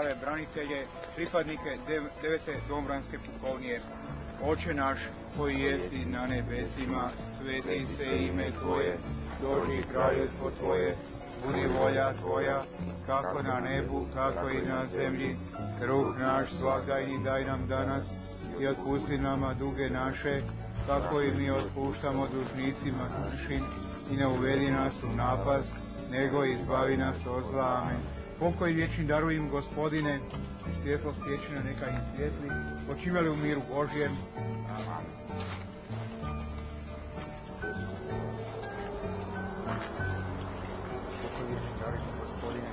stradale branitelje, pripadnike 9. domobranske pukovnije. Oče naš koji jesi na nebesima, sveti se ime Tvoje, dođi kraljevstvo Tvoje, budi volja Tvoja, kako na nebu, tako i na zemlji. Kruh naš svakdajni daj nam danas i otpusti nama duge naše, kako i mi otpuštamo dužnicima našim, i ne uvedi nas u napast, nego izbavi nas od zla. Amen. Pokoj vječni daruj im, Gospodine, i svjetlost vječna neka im svijetli, počivali u miru Božjem. Amen. Pokoj vječni daruj im, Gospodine,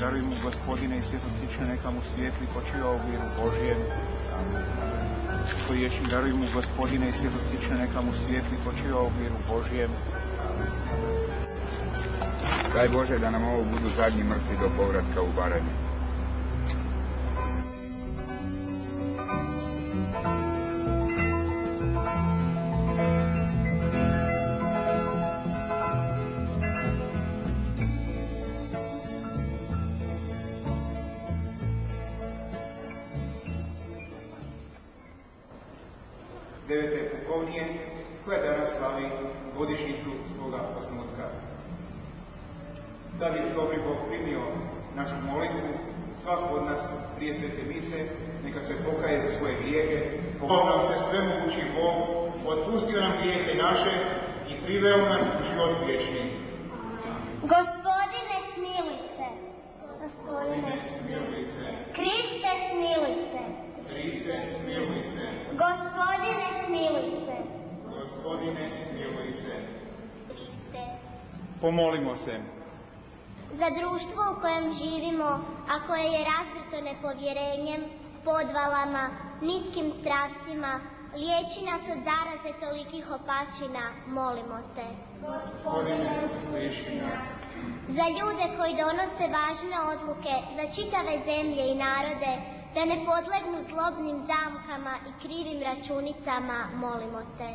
daruj mu, Gospodine, i svjetlost vječna neka mu svijetli, počiva u miru Božjem. Pokoj vječni daruj mu, Gospodine, i svjetlost vječna neka mu svijetli, počiva u miru Božjem. Daj Bože da nam ovo budu zadnji mrtvi do povratka u Baranju. Devete pukovnije, koja danas slavi godišnjicu svoga osnutka. Da bi dobri Bog primio našu molitvu, svak od nas prije svete mise neka se pokaje za svoje grijehe. Pomogao nam se svemogući Bog, otpustio nam grijehe naše i priveo nas u život vječni. Gospodine, smiluj se. Gospodine, smiluj se. Kriste, smiluj se. Kriste, smiluj se. Gospodine, smiluj se. Gospodine, smiluj se. Kriste. Pomolimo se. Za društvo u kojem živimo, a koje je razdrto nepovjerenjem, podvalama, niskim strastima, liječi nas od zaraze tolikih opačina, molimo te. Gospodine, usliši nas. Za ljude koji donose važne odluke za čitave zemlje i narode, da ne podlegnu zlobnim zamkama i krivim računicama, molimo te.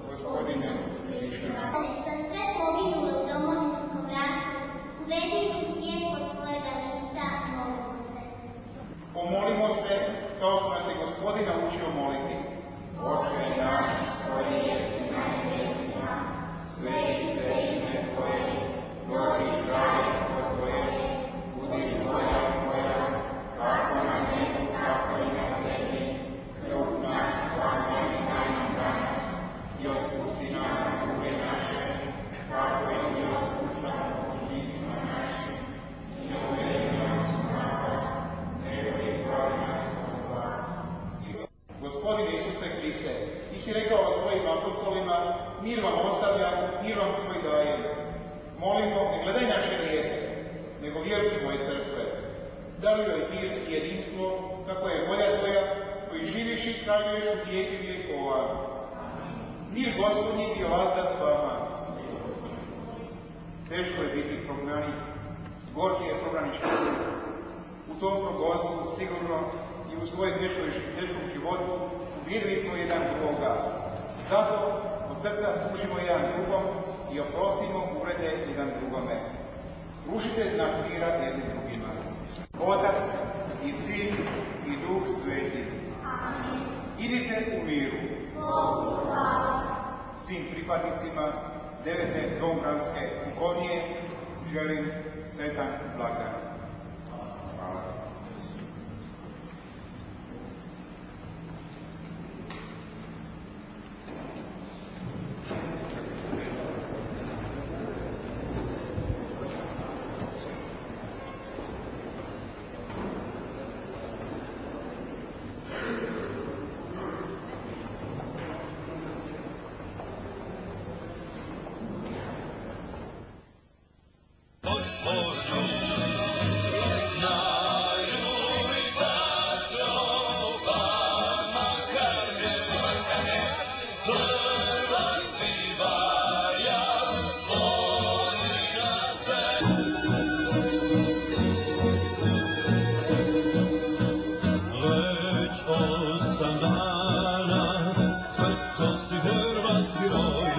Gospodine, usliši nas. Za sve poginule u Domovinskom ratu, uvedi ih u svjetlo svojega lica, molimo se. Pomolimo se kao što nas je Gospodin naučio moliti. Oče naš koji jesi na nebesima, sveti se ime Tvoje, dođi kraljevstvo Tvoje, budi volja Tvoja, kako na nebu, tako i na zemlji. Kruh naš svakdajni daj nam danas i otpusti nam duge naše, kako i mi otpuštamo dužnicima našim, i ne uvedi nas u napast, nego izbavi nas od zla. Gospodine Isuse Hriste, ti si rekao svojim apostolima, mir vam ostavljam, mir vam svoj dajem. Molimo, ne gledaj naše grijehe, nego vjeru svoje crkve. Daruj joj mir i jedinstvo, kako je volja Tvoja, koji živiš i kraljuješ u vijeki vijekova. Mir Gospodnji bio vazda s vama. Teško je biti prognanik, gorki je prognanički put. U tom progonstvu sigurno i u svojoj teškom životu uvidili smo jedan drugoga. Zato od srca pružimo jedan drugom i oprostimo uvrede jedan drugome. Pružite znak mira jednim drugima. Otac i Sin i Duh Sveti. Amen. Idite u miru. Bogu hvala. Svim pripadnicima 9. domobranske pukovnije želim sretan blagdan. Hvala. 8 dana, kako si hrvatski roj.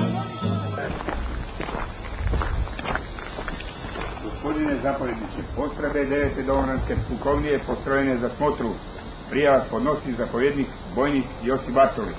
Gospodine zapovjedniče, postrojbe 9. domobranske pukovnije postrojene za smotru. Prijava podnosi zapovjednik bojnik Josip Bartolić.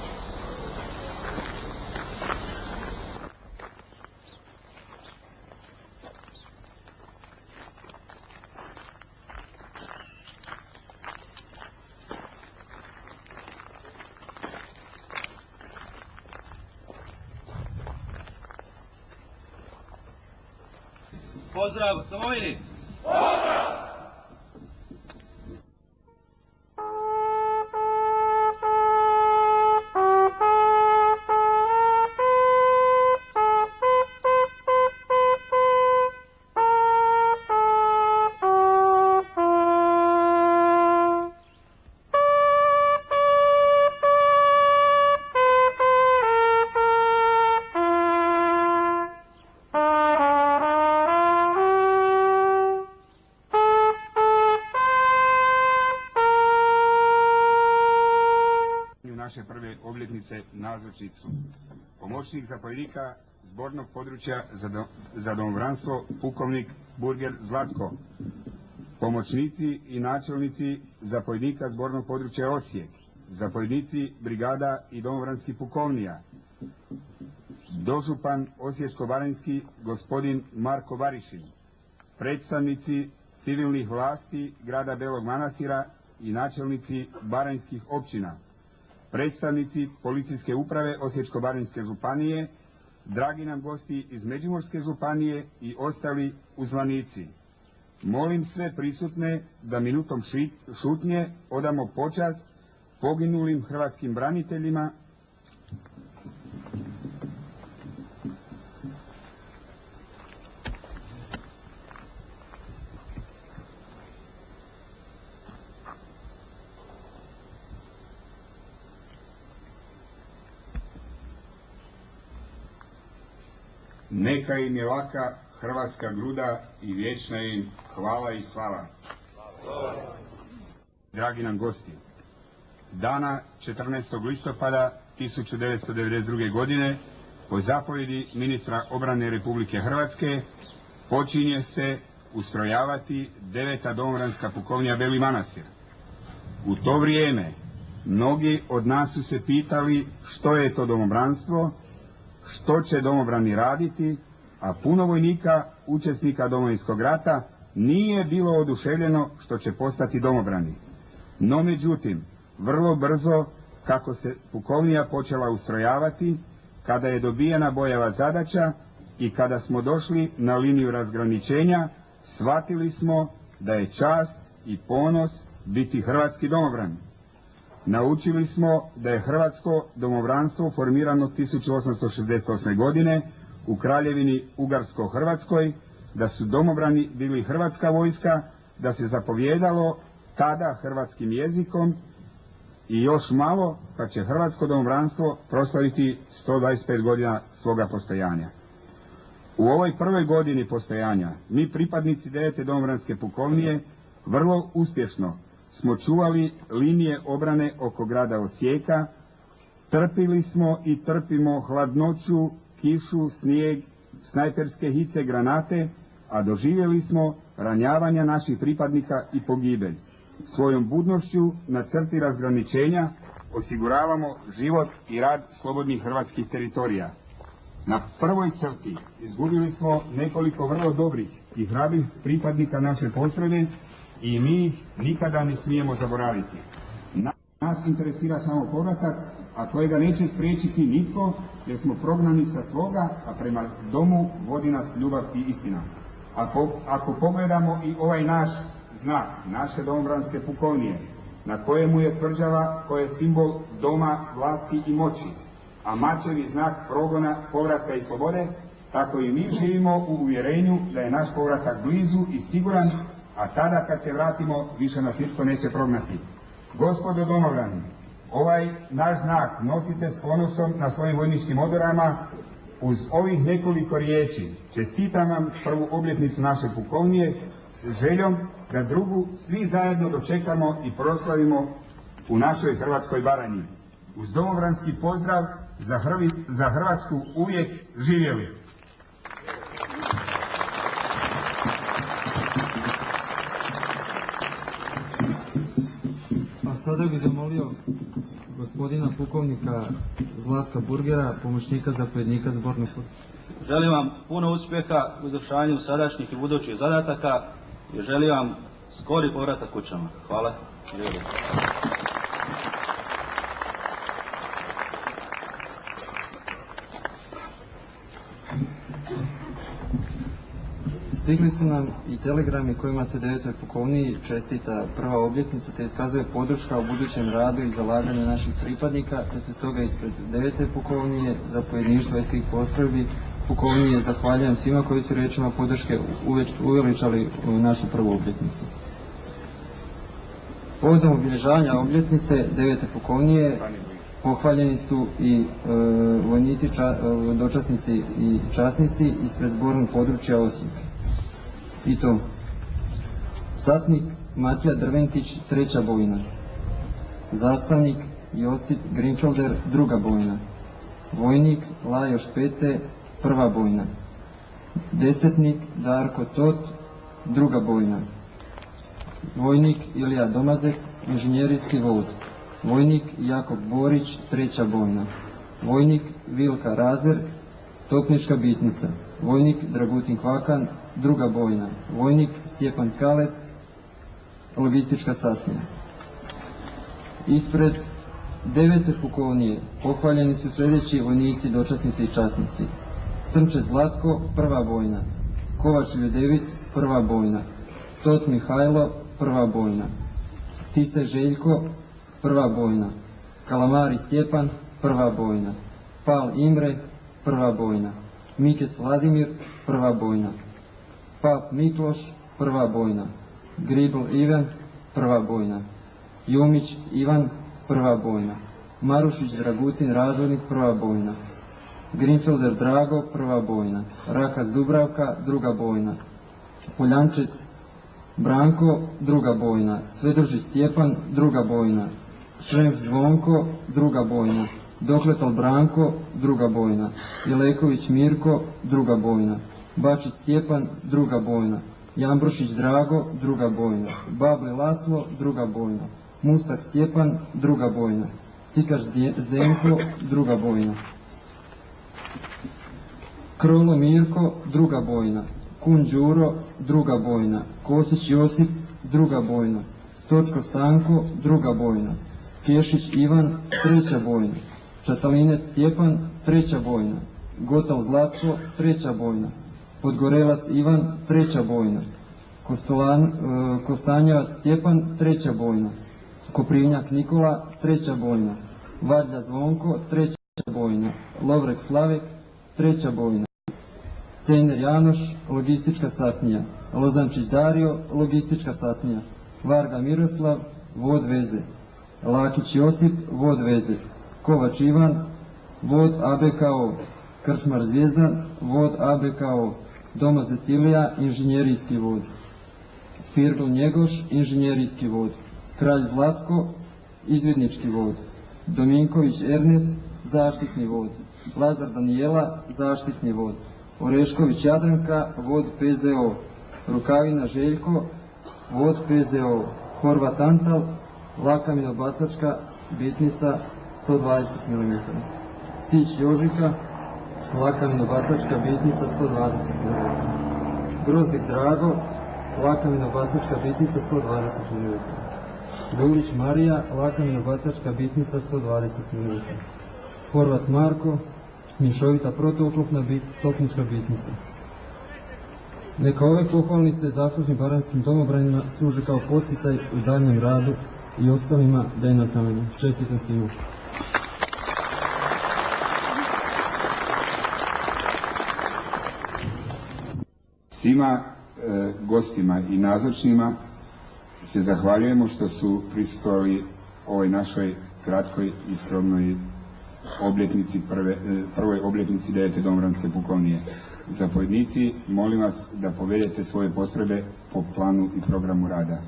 Pozdrav domovini! Naše prve obljetnice nazočni su pomoćnik zapovjednika zbornog područja za domobranstvo pukovnik Burger Zlatko, pomoćnici i načelnici zapovjednika zbornog područja Osijek, zapovjednici brigada i domobranskih pukovnija, dožupan Osječko-baranjski gospodin Marko Barišin, predstavnici civilnih vlasti grada Belog Manastira i načelnici baranjskih općina, predstavnici policijske uprave Osječko-baranjske županije, dragi nam gosti iz Međimurske županije i ostali uzvanici. Molim sve prisutne da minutom šutnje odamo počast poginulim hrvatskim braniteljima Neka im je laka hrvatska gruda i vječna im hvala i slava. Dragi nam gosti, dana 14. listopada 1992. godine po zapovjedi ministra obrane Republike Hrvatske počinje se ustrojavati 9. domobranska pukovnija Beli Manastir. U to vrijeme mnogi od nas su se pitali što je to domobranstvo, što će domobrani raditi, a puno vojnika, učesnika Domovinskog rata, nije bilo oduševljeno što će postati domobrani. No međutim, vrlo brzo, kako se pukovnija počela ustrojavati, kada je dobijena bojeva zadaća i kada smo došli na liniju razgraničenja, shvatili smo da je čast i ponos biti hrvatski domobran. Naučili smo da je hrvatsko domobranstvo formirano 1868. godine u Kraljevini Ugarsko-Hrvatskoj, da su domobrani bili hrvatska vojska, da se zapovjedalo tada hrvatskim jezikom i još malo pa će hrvatsko domobranstvo proslaviti 125 godina svoga postojanja. U ovoj prvoj godini postojanja mi pripadnici 9. domobranske pukovnije vrlo uspješno smo čuvali linije obrane oko grada Osijeka, trpili smo i trpimo hladnoću, kišu, snijeg, snajperske hice, granate, a doživjeli smo ranjavanja naših pripadnika i pogibelj. Svojom budnošću na crti razgraničenja osiguravamo život i rad slobodnih hrvatskih teritorija. Na prvoj crti izgubili smo nekoliko vrlo dobrih i hrabrih pripadnika naše postrojbe i mi ih nikada ne smijemo zaboraviti. Nas interesira samo povratak, a kojega neće spriječiti nitko, jer smo prognani sa svoga, a prema domu vodi nas ljubav i istina. Ako pogledamo i ovaj naš znak, naše domobranske pukovnije, na kojemu je tvrđava koja je simbol doma, vlasti i moći, a mačevi znak progona, povratka i slobode, tako i mi živimo u uvjerenju da je naš povratak blizu i siguran, a tada kad se vratimo više nas nitko neće prognati. Gospodo domobrani, ovaj naš znak nosite s ponosom na svojim vojničkim odorama. Uz ovih nekoliko riječi čestitam vam prvu obljetnicu naše pukovnije s željom da drugu svi zajedno dočekamo i proslavimo u našoj Hrvatskoj Baranji. Uz domobranski pozdrav za Hrvatsku uvijek živjeli! A sada bih zamolio gospodina pukovnika Zlatka Burgera, pomoćnika zapovjednika zbornog. Želim vam puno uspjeha u izvršavanju sadašnjih i budućih zadataka i želim vam skori povratak kućama. Hvala. Stigli su nam i telegrami kojima se 9. pukovniji čestita prva obljetnica te iskazuje podrška u budućem radu i zalaganju naših pripadnika, te se stoga ispred 9. pukovnije, zapovjedništva i svih postrojbi pukovnije zahvaljujem svima koji su riječima podrške uveličali našu prvu obljetnicu. Povodom obilježavanja obljetnice 9. pukovnije pohvaljeni su i vojnici, dočasnici i časnici ispred zbornog područja Osijek. I to satnik Matija Drventić, 3. bojna, zastavnik Josip Grinfelder, 2. bojna, vojnik Lajoš Pete, 1. bojna, desetnik Darko Tot, 2. bojna, vojnik Ilija Domazek, inženjerijski vod, vojnik Jakob Borić, 3. bojna, vojnik Vilka Razer, topnička bitnica, vojnik Dragutin Kvakan, 2. bojna, vojnik Stjepan Kalec, logistička satnija. Ispred 9. pukovnije pohvaljeni su sljedeći vojnici, dočasnici i časnici: Crnče Zlatko, 1. bojna, Kovač Ljudevit, 1. bojna, Tot Mihajlo, 1. bojna, Tisaj Željko, 1. bojna, Kalamari Stjepan, 1. bojna, Pal Imre, 1. bojna, Mikec Vladimir, 1. bojna, Pap Mikloš, 1. bojna, Gribl Ivan, 1. bojna, Jumić Ivan, 1. bojna, Marušić Dragutin Razvodnik, 1. bojna, Grinfelder Drago, 1. bojna, Rakac Dubravka, 2. bojna, Poljančec Branko, 2. bojna, Svedržić Stjepan, 2. bojna, Šremf Zvonko, 2. bojna, Dokletal Branko, 2. bojna, Ileković Mirko, 2. bojna, Bačić Stjepan, 2. bojna, Jambrošić Drago, 2. bojna, Babli Laslo, 2. bojna, Mustak Stjepan, 2. bojna, Cikaš Zdenko, 2. bojna, Krolo Mirko, 2. bojna, Kun Đuro, 2. bojna, Kosić Josip, 2. bojna, Stočko Stanko, 2. bojna, Kešić Ivan, 3. bojna, Čatalinec Stjepan, 3. bojna, Gotov Zlatko, 3. bojna, Podgorelac Ivan, 3. bojna, Kostanjevac Stjepan, 3. bojna, Koprivnjak Nikola, 3. bojna, Vadlja Zvonko, 3. bojna, Lovrek Slavek, 3. bojna, Cener Janoš, logistička satnija, Lozančić Dario, logistička satnija, Varga Miroslav, vod veze, Lakić Josip, vod veze, Kovač Ivan, vod ABKO, Krčmar Zvijezdan, vod ABKO, Domazet Ilija, inženjerijski vod, Pirgl Njegoš, inženjerijski vod, Kralj Zlatko, izvidnički vod, Dominković Ernest, zaštitni vod, Lazar Danijela, zaštitni vod, Orešković Jadranka, vod PZO, Rukavina Željko, vod PZO, Horvat Antal, Lakamino-Bacačka, bitnica 120 mm, Sić Jožika, Lakamino-Bacačka, bitnica 120 mm, Grozdik Drago, Lakamino-Bacačka, bitnica 120 mm, Gulić Marija, Lakamino-Bacačka, bitnica 120 mm, Horvat Marko, mješovita protuoklopna topnička bitnica. Neka ove pohvalnice zaslužnim baranjskim domobranima služe kao poticaj u daljnjem radu i ostalima da je na znamenju. Čestitam svima. Svima gostima i nazočnima se zahvaljujemo što su prisustvovali ovoj našoj kratkoj i skromnoj obljetnici, prvoj obljetnici 9. domobranske pukovnije. Zapovjednici, molim vas da povedete svoje postrojbe po planu i programu rada.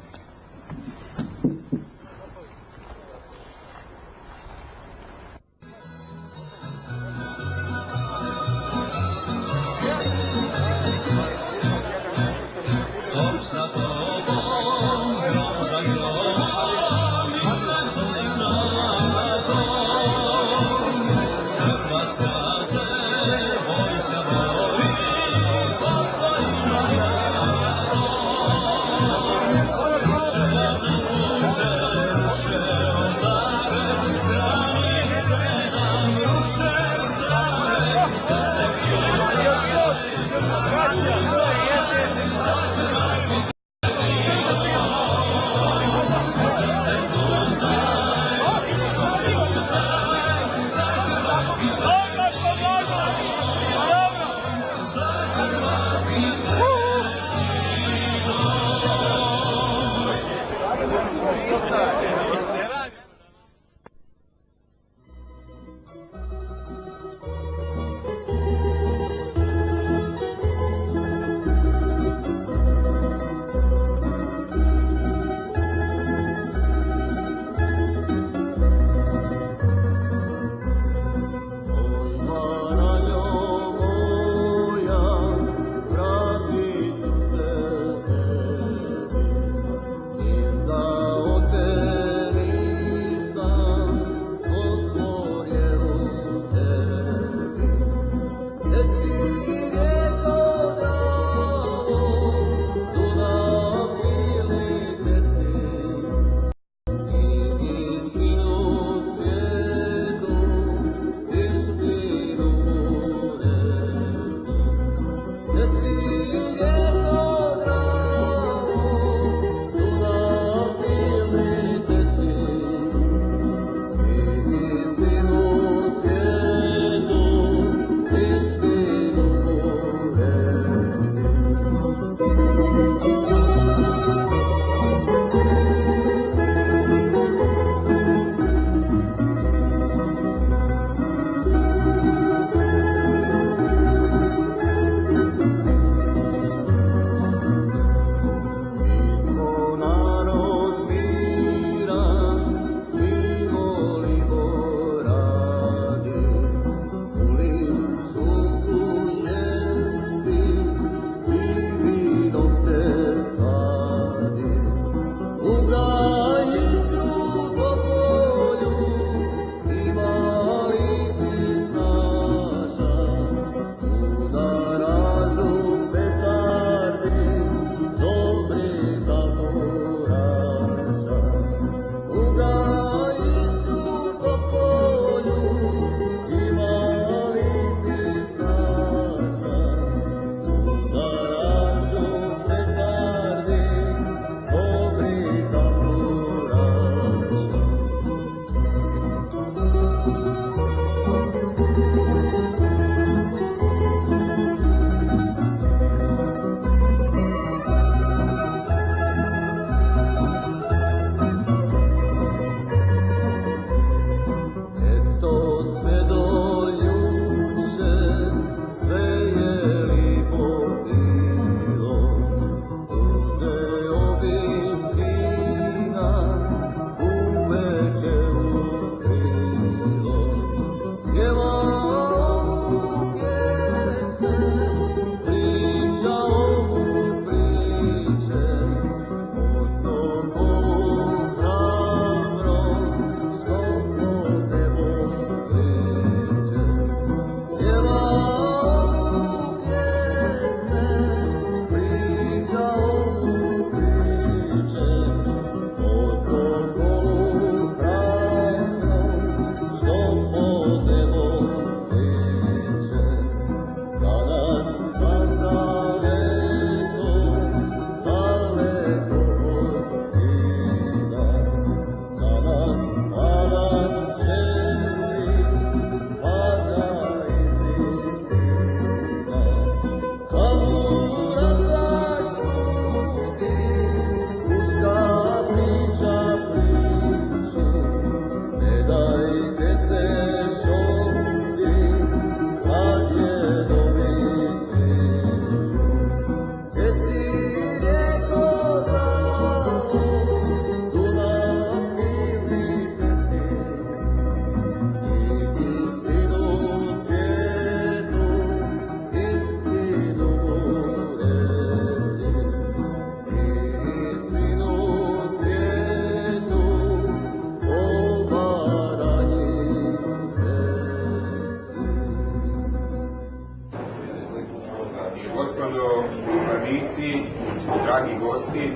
dragi gosti,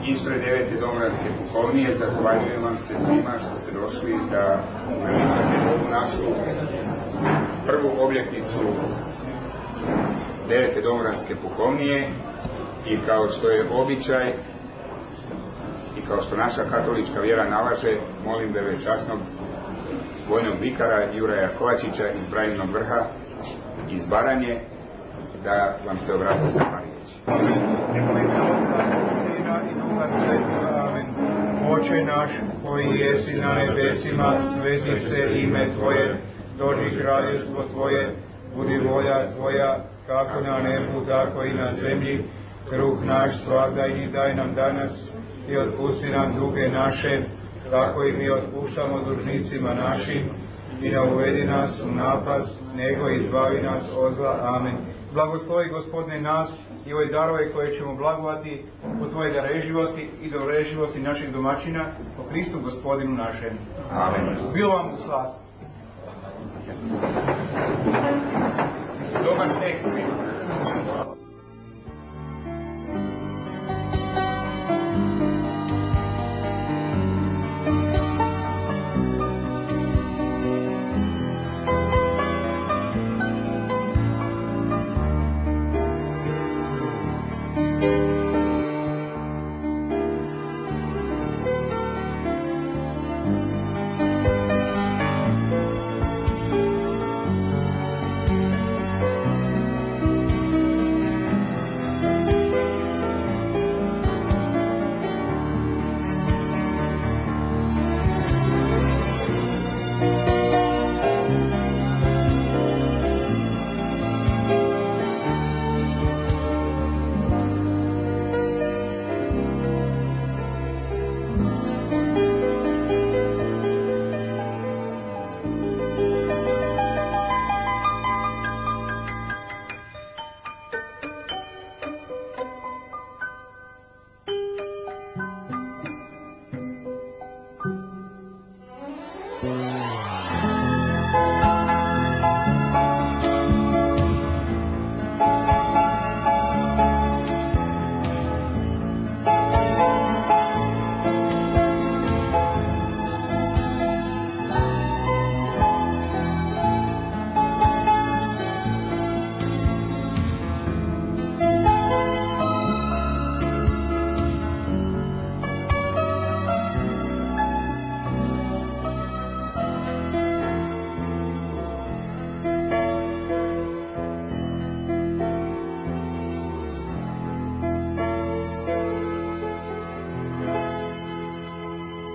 ispred 9. domobranske pukovnije zahvaljujem vam se svima što ste došli da uveličate ovu našu prvu obljetnicu 9. domobranske pukovnije i kao što je običaj i kao što naša katolička vjera nalaže, molim veličasnog vojnog vikara Juraja Kovačića iz Braninog Vrha iz Baranje da vam se obrati sa par riječi. Amen. Oče naš koji jesi na nebesima, sveti se ime Tvoje, dođi kraljevstvo Tvoje, budi volja Tvoja, kako na nebu, tako i na zemlji. Kruh naš svagdajni daj nam danas i otpusti nam duge naše, tako i mi otpuštamo dužnicima našim, i ne uvedi nas u napast, nego izbavi nas od zla. Amen. Blagoslovi Gospodine nas i ove darove koje ćemo blagovati po Tvoje dareživosti i doreživosti naših domaćina, po Kristu Gospodinu našem. Amen. Bilo vam u slast. Dobar tekst svima.